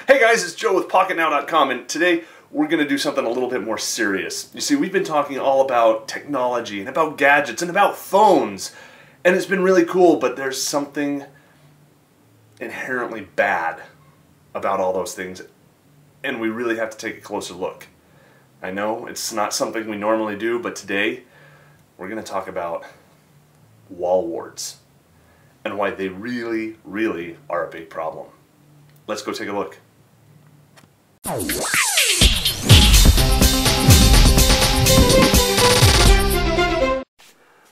Hey guys, it's Joe with Pocketnow.com, and today we're going to do something a little bit more serious. You see, we've been talking all about technology and about gadgets and about phones, and it's been really cool, but there's something inherently bad about all those things, and we really have to take a closer look. I know it's not something we normally do, but today we're going to talk about wall warts and why they really, really are a big problem. Let's go take a look.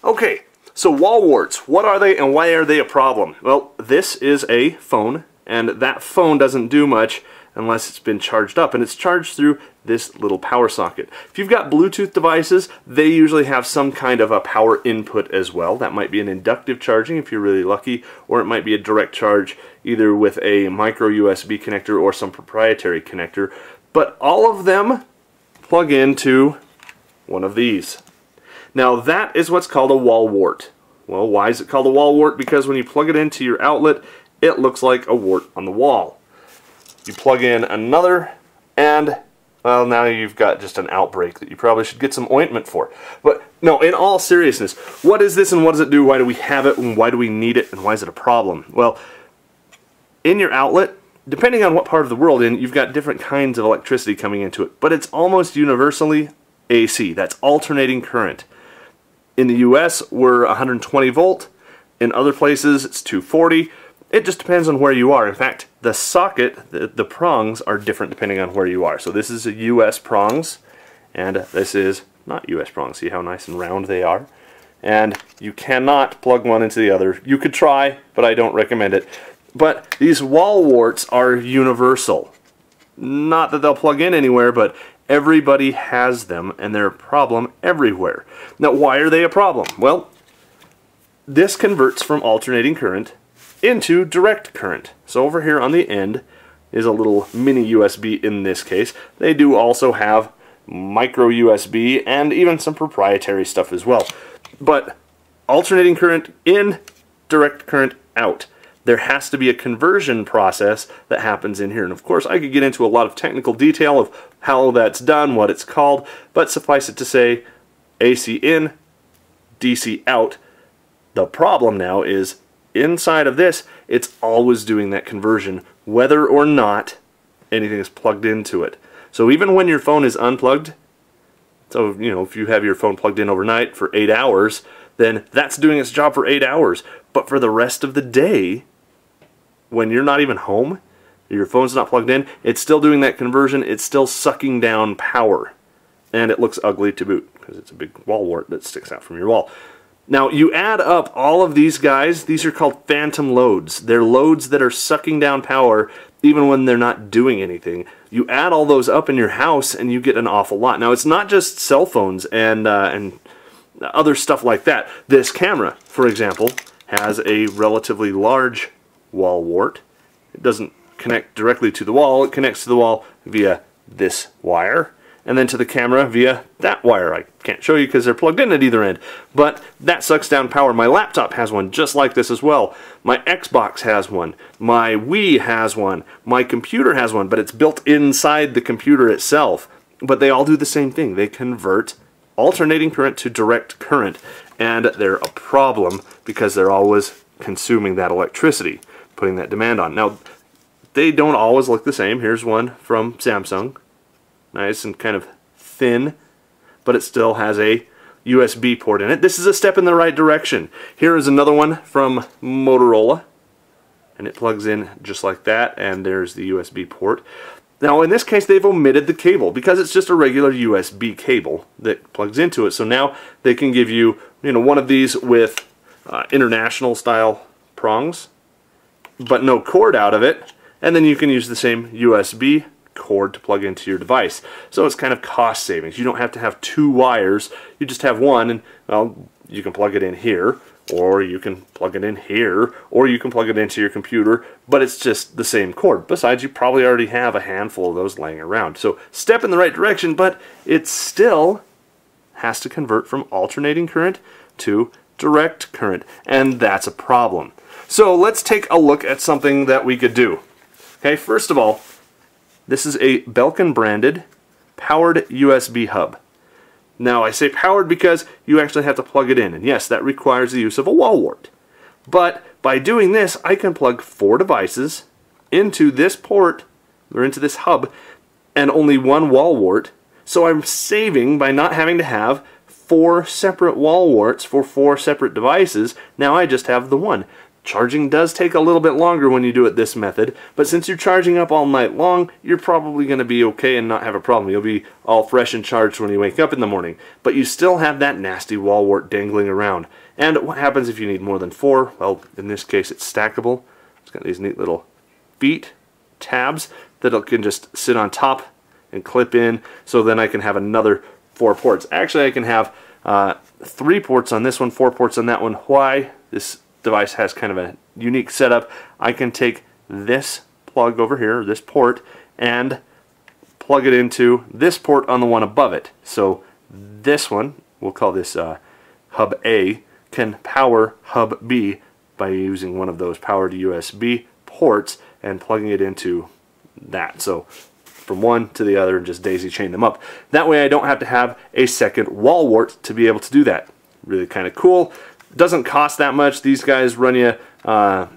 Okay, so wall warts, what are they and why are they a problem? Well, this is a phone, and that phone doesn't do much unless it's been charged up, and it's charged through this little power socket. If you've got Bluetooth devices, they usually have some kind of a power input as well. That might be an inductive charging if you're really lucky, or it might be a direct charge either with a micro USB connector or some proprietary connector. But all of them plug into one of these. Now that is what's called a wall wart. Well, why is it called a wall wart? Because when you plug it into your outlet, it looks like a wart on the wall. You plug in another, and well, now you've got just an outbreak that you probably should get some ointment for. But no, in all seriousness, what is this and what does it do? Why do we have it and why do we need it and why is it a problem? Well, in your outlet, depending on what part of the world you've got different kinds of electricity coming into it, but it's almost universally AC. That's alternating current. In the US, we're 120 volt. In other places, it's 240. It just depends on where you are. In fact, the socket, the prongs, are different depending on where you are. So this is a US prongs, and this is not US prongs. See how nice and round they are? And you cannot plug one into the other. You could try, but I don't recommend it. But these wall warts are universal. Not that they'll plug in anywhere, but everybody has them, and they're a problem everywhere. Now, why are they a problem? Well, this converts from alternating current into direct current. So over here on the end is a little mini USB in this case. They do also have micro USB and even some proprietary stuff as well. But alternating current in, direct current out. There has to be a conversion process that happens in here. And of course, I could get into a lot of technical detail of how that's done, what it's called, but suffice it to say, AC in, DC out. The problem now is inside of this, it's always doing that conversion, whether or not anything is plugged into it. So even when your phone is unplugged, so you know, if you have your phone plugged in overnight for 8 hours, then that's doing its job for 8 hours. But for the rest of the day, when you're not even home, your phone's not plugged in, it's still doing that conversion, it's still sucking down power. And it looks ugly to boot, because it's a big wall wart that sticks out from your wall. Now, you add up all of these guys, these are called phantom loads. They're loads that are sucking down power even when they're not doing anything. You add all those up in your house and you get an awful lot. Now, it's not just cell phones and other stuff like that. This camera, for example, has a relatively large wall wart. It doesn't connect directly to the wall, it connects to the wall via this wire, and then to the camera via that wire. I can't show you because they're plugged in at either end, but that sucks down power. My laptop has one just like this as well. My Xbox has one. My Wii has one. My computer has one, but it's built inside the computer itself. But they all do the same thing. They convert alternating current to direct current, and they're a problem because they're always consuming that electricity, putting that demand on. Now, they don't always look the same. Here's one from Samsung. Nice and kind of thin, but it still has a USB port in it. This is a step in the right direction. Here is another one from Motorola, and it plugs in just like that, and there's the USB port. Now in this case they've omitted the cable because it's just a regular USB cable that plugs into it. So now they can give you, one of these with international style prongs, but no cord out of it, and then you can use the same USB cord to plug into your device. So it's kind of cost savings. You don't have to have two wires, you just have one, and well, you can plug it in here, or you can plug it in here, or you can plug it into your computer, but it's just the same cord. Besides, you probably already have a handful of those laying around. So step in the right direction, but it still has to convert from alternating current to direct current, and that's a problem. So let's take a look at something that we could do. Okay, first of all, This is a Belkin branded powered USB hub. Now I say powered because you actually have to plug it in, and yes, that requires the use of a wall wart. But by doing this, I can plug 4 devices into this port, or into this hub, and only 1 wall wart. So I'm saving by not having to have 4 separate wall warts for 4 separate devices. Now I just have the one. Charging does take a little bit longer when you do it this method, but since you're charging up all night long, you're probably going to be okay and not have a problem. You'll be all fresh and charged when you wake up in the morning, but you still have that nasty wall wart dangling around. And what happens if you need more than 4? Well, in this case it's stackable. It's got these neat little feet, tabs, that it can just sit on top and clip in, so then I can have another 4 ports. Actually, I can have 3 ports on this one, 4 ports on that one. Why? This device has kind of a unique setup. I can take this plug over here, this port, and plug it into this port on the one above it. So this one, we'll call this hub A, can power hub B by using one of those powered USB ports and plugging it into that. So from one to the other and just daisy chain them up. That way I don't have to have a second wall wart to be able to do that. Really kind of cool. Doesn't cost that much. These guys run you,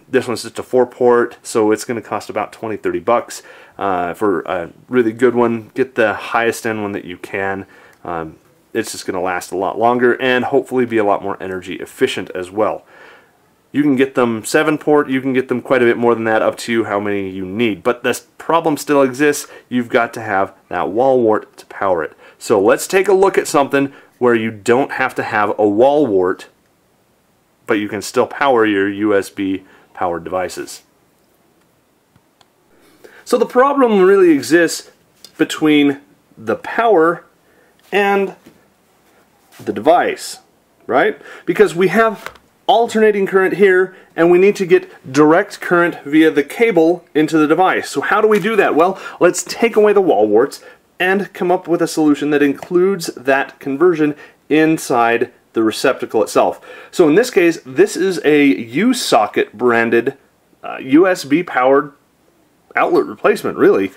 this one's just a 4-port, so it's going to cost about 20-30 bucks for a really good one. Get the highest end one that you can. It's just going to last a lot longer and hopefully be a lot more energy efficient as well. You can get them 7-port, you can get them quite a bit more than that, up to you how many you need. But this problem still exists. You've got to have that wall wart to power it. So let's take a look at something where you don't have to have a wall wart, but you can still power your USB powered devices. So the problem really exists between the power and the device, right? Because we have alternating current here, and we need to get direct current via the cable into the device. So how do we do that? Well, let's take away the wall warts and come up with a solution that includes that conversion inside the receptacle itself. So in this case, this is a USocket branded USB powered outlet replacement, really.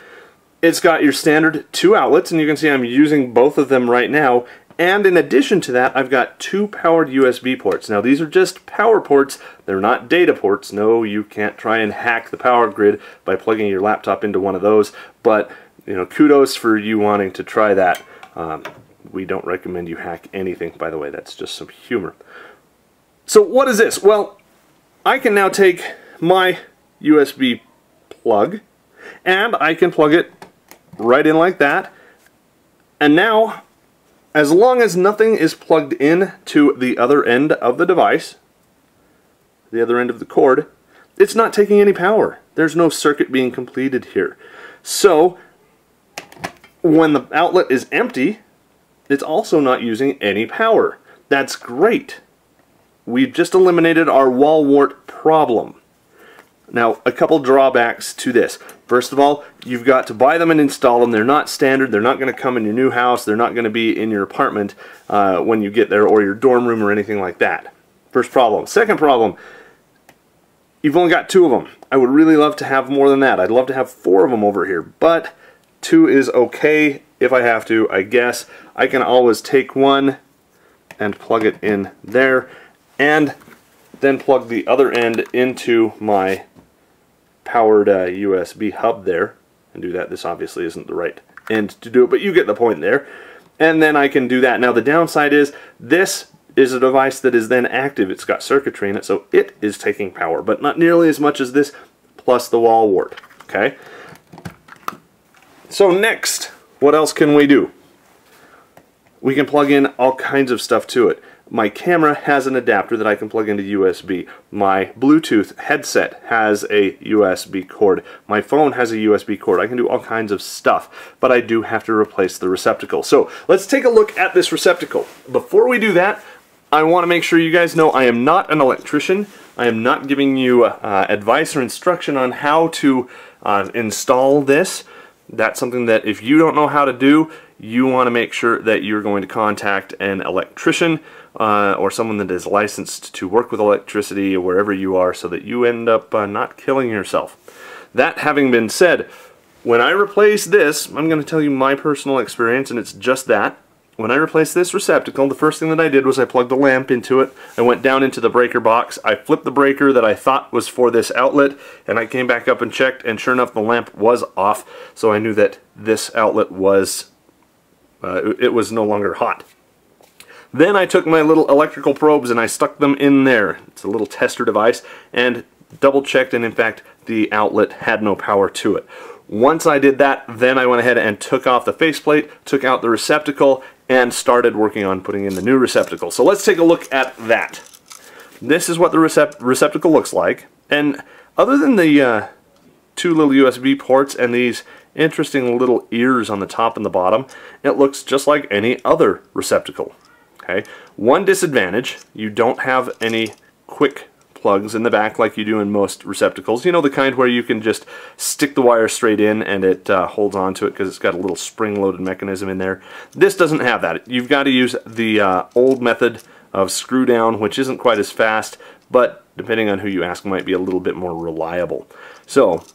It's got your standard 2 outlets, and you can see I'm using both of them right now. And in addition to that, I've got 2 powered USB ports. Now these are just power ports, they're not data ports. No, you can't try and hack the power grid by plugging your laptop into one of those, but you know, kudos for you wanting to try that. We don't recommend you hack anything, by the way, that's just some humor. So what is this? Well, I can now take my USB plug and I can plug it right in like that, and now as long as nothing is plugged in to the other end of the device, the other end of the cord, it's not taking any power. There's no circuit being completed here. So when the outlet is empty, it's also not using any power. That's great. We've just eliminated our wall wart problem. Now, a couple drawbacks to this. First of all, you've got to buy them and install them. They're not standard. They're not going to come in your new house. They're not going to be in your apartment when you get there, or your dorm room or anything like that. First problem. Second problem, you've only got 2 of them. I would really love to have more than that. I'd love to have 4 of them over here, but 2 is okay if I have to, I guess. I can always take one and plug it in there, and then plug the other end into my powered USB hub there and do that. This obviously isn't the right end to do it, but you get the point there. And then I can do that. Now the downside is this is a device that is then active. It's got circuitry in it, so it is taking power, but not nearly as much as this plus the wall wart. Okay? So next, what else can we do? We can plug in all kinds of stuff to it. My camera has an adapter that I can plug into USB. My Bluetooth headset has a USB cord. My phone has a USB cord. I can do all kinds of stuff, but I do have to replace the receptacle. So let's take a look at this receptacle. Before we do that, I want to make sure you guys know I am not an electrician. I am not giving you advice or instruction on how to install this. That's something that if you don't know how to do, you want to make sure that you're going to contact an electrician or someone that is licensed to work with electricity wherever you are, so that you end up not killing yourself. That having been said, when I replace this, I'm going to tell you my personal experience, and it's just that. When I replaced this receptacle, the first thing that I did was I plugged the lamp into it. I went down into the breaker box. I flipped the breaker that I thought was for this outlet, and I came back up and checked, and sure enough, the lamp was off. So I knew that this outlet was, it was no longer hot. Then I took my little electrical probes and I stuck them in there. It's a little tester device, and double checked, and in fact, the outlet had no power to it. Once I did that, then I went ahead and took off the faceplate, took out the receptacle, and started working on putting in the new receptacle. So let's take a look at that. This is what the receptacle looks like, and other than the two little USB ports and these interesting little ears on the top and the bottom, it looks just like any other receptacle. Okay. One disadvantage, you don't have any quick plugs in the back like you do in most receptacles. You know, the kind where you can just stick the wire straight in and it holds on to it because it's got a little spring-loaded mechanism in there. This doesn't have that. You've got to use the old method of screw down, which isn't quite as fast, but depending on who you ask, might be a little bit more reliable. So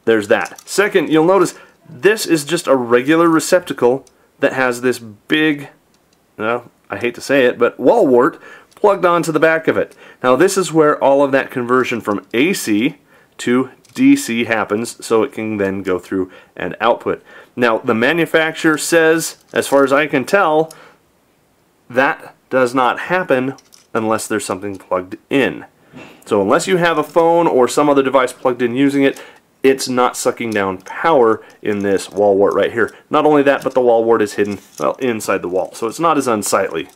there's that. Second, you'll notice this is just a regular receptacle that has this big, well, I hate to say it, but wall wart plugged onto the back of it. Now this is where all of that conversion from AC to DC happens, so it can then go through and output. Now the manufacturer says, as far as I can tell, that does not happen unless there's something plugged in. So unless you have a phone or some other device plugged in using it, it's not sucking down power in this wall wart right here. Not only that, but the wall wart is hidden, well, inside the wall, so it's not as unsightly.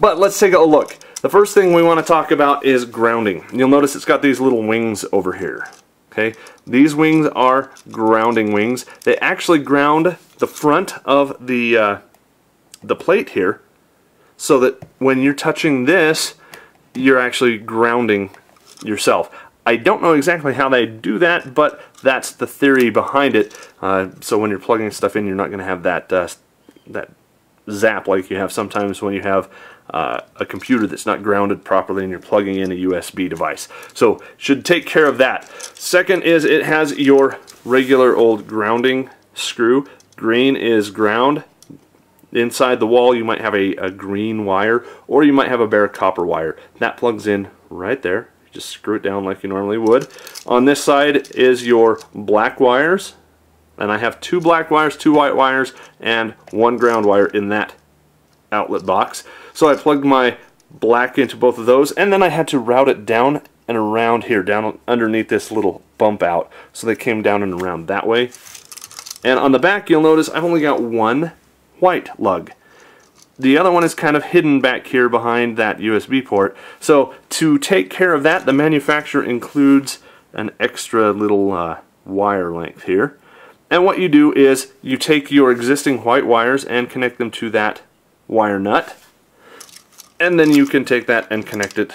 But let's take a look. The first thing we want to talk about is grounding. You'll notice it's got these little wings over here. Okay, these wings are grounding wings. They actually ground the front of the plate here, so that when you're touching this, you're actually grounding yourself. I don't know exactly how they do that, but that's the theory behind it. So when you're plugging stuff in, you're not going to have that that zap like you have sometimes when you have a computer that's not grounded properly and you're plugging in a USB device. So should take care of that. Second is it has your regular old grounding screw. Green is ground. Inside the wall you might have a green wire, or you might have a bare copper wire. That plugs in right there. Just screw it down like you normally would. On this side is your black wires, and I have two black wires, two white wires, and one ground wire in that outlet box. So I plugged my black into both of those, and then I had to route it down and around here, down underneath this little bump out. So they came down and around that way. And on the back you'll notice I've only got one white lug. The other one is kind of hidden back here behind that USB port. So to take care of that, the manufacturer includes an extra little wire length here. And what you do is you take your existing white wires and connect them to that wire nut. And then you can take that and connect it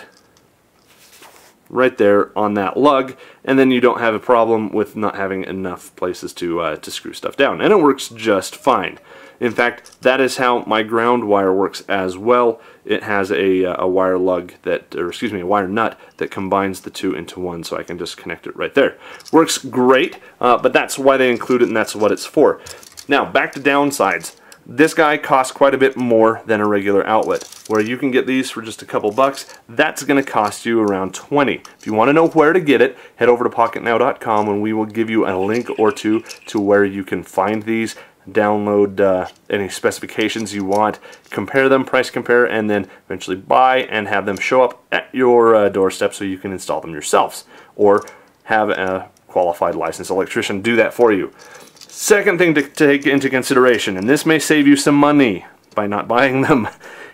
right there on that lug, and then you don't have a problem with not having enough places to screw stuff down. And it works just fine. In fact, that is how my ground wire works as well. It has a wire lug that, or excuse me, a wire nut that combines the two into one, so I can just connect it right there. Works great, but that's why they include it, and that's what it's for. Now, back to downsides. This guy costs quite a bit more than a regular outlet. Where you can get these for just a couple bucks, that's going to cost you around 20. If you want to know where to get it, head over to Pocketnow.com and we will give you a link or two to where you can find these. Download any specifications you want, compare them, price compare, and then eventually buy and have them show up at your doorstep so you can install them yourselves, or have a qualified licensed electrician do that for you. Second thing to take into consideration, and this may save you some money by not buying them,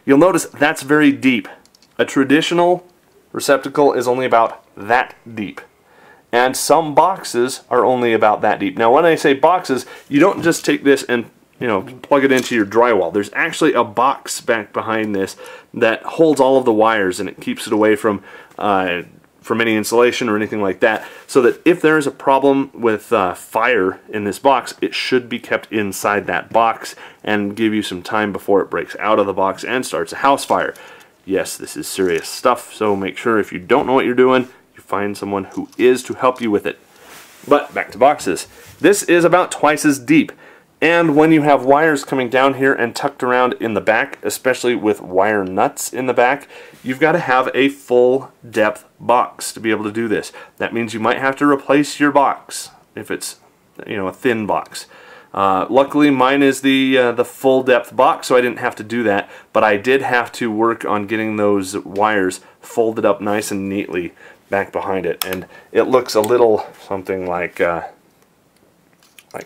you'll notice that's very deep. A traditional receptacle is only about that deep. And some boxes are only about that deep. Now when I say boxes, you don't just take this and plug it into your drywall. There's actually a box back behind this that holds all of the wires, and it keeps it away from any insulation or anything like that, so that if there is a problem with fire in this box, it should be kept inside that box and give you some time before it breaks out of the box and starts a house fire. Yes, this is serious stuff, so make sure if you don't know what you're doing, find someone who is to help you with it. But back to boxes. This is about twice as deep. And when you have wires coming down here and tucked around in the back, especially with wire nuts in the back, you've got to have a full depth box to be able to do this. That means you might have to replace your box if it's, you know, a thin box. Luckily mine is the full depth box, so I didn't have to do that, but I did have to work on getting those wires folded up nice and neatly back behind it, and it looks a little something like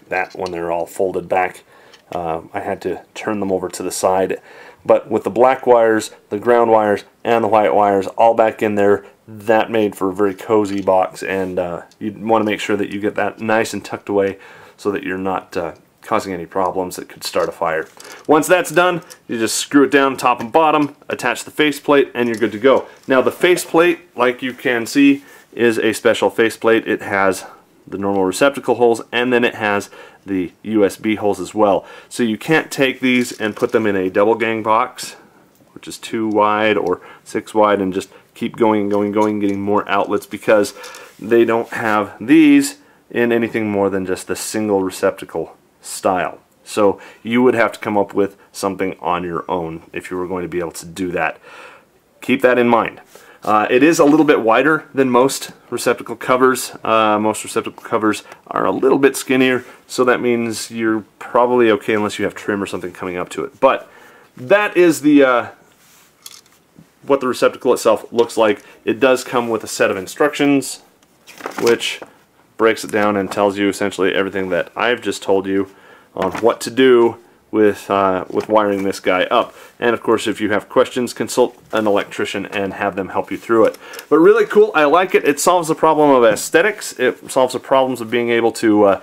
that when they're all folded back. I had to turn them over to the side, but with the black wires, the ground wires, and the white wires all back in there, that made for a very cozy box, and you want to make sure that you get that nice and tucked away so that you're not causing any problems that could start a fire. Once that's done, you just screw it down top and bottom, attach the faceplate, and you're good to go. Now the faceplate, like you can see, is a special faceplate. It has the normal receptacle holes, and then it has the USB holes as well. So you can't take these and put them in a double gang box, which is 2 wide or 6 wide, and just keep going, getting more outlets, because they don't have these in anything more than just the single receptacle style. So you would have to come up with something on your own if you were going to be able to do that. Keep that in mind. It is a little bit wider than most receptacle covers. Most receptacle covers are a little bit skinnier, so that means you're probably okay unless you have trim or something coming up to it. But that is the what the receptacle itself looks like. It does come with a set of instructions, which breaks it down and tells you essentially everything that I've just told you on what to do with wiring this guy up. And of course, if you have questions, consult an electrician and have them help you through it. But really cool, I like it. It solves the problem of aesthetics. It solves the problems of being able to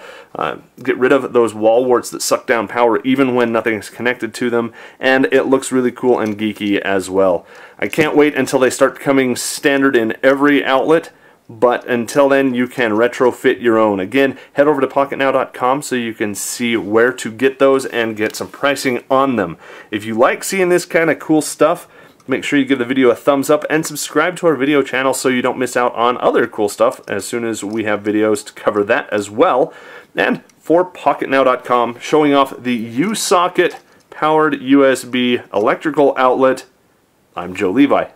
get rid of those wall warts that suck down power even when nothing is connected to them. And it looks really cool and geeky as well. I can't wait until they start becoming standard in every outlet. But until then, you can retrofit your own. Again, head over to Pocketnow.com so you can see where to get those and get some pricing on them. If you like seeing this kind of cool stuff, make sure you give the video a thumbs up and subscribe to our video channel so you don't miss out on other cool stuff as soon as we have videos to cover that as well. And for Pocketnow.com, showing off the USocket powered USB electrical outlet, I'm Joe Levi.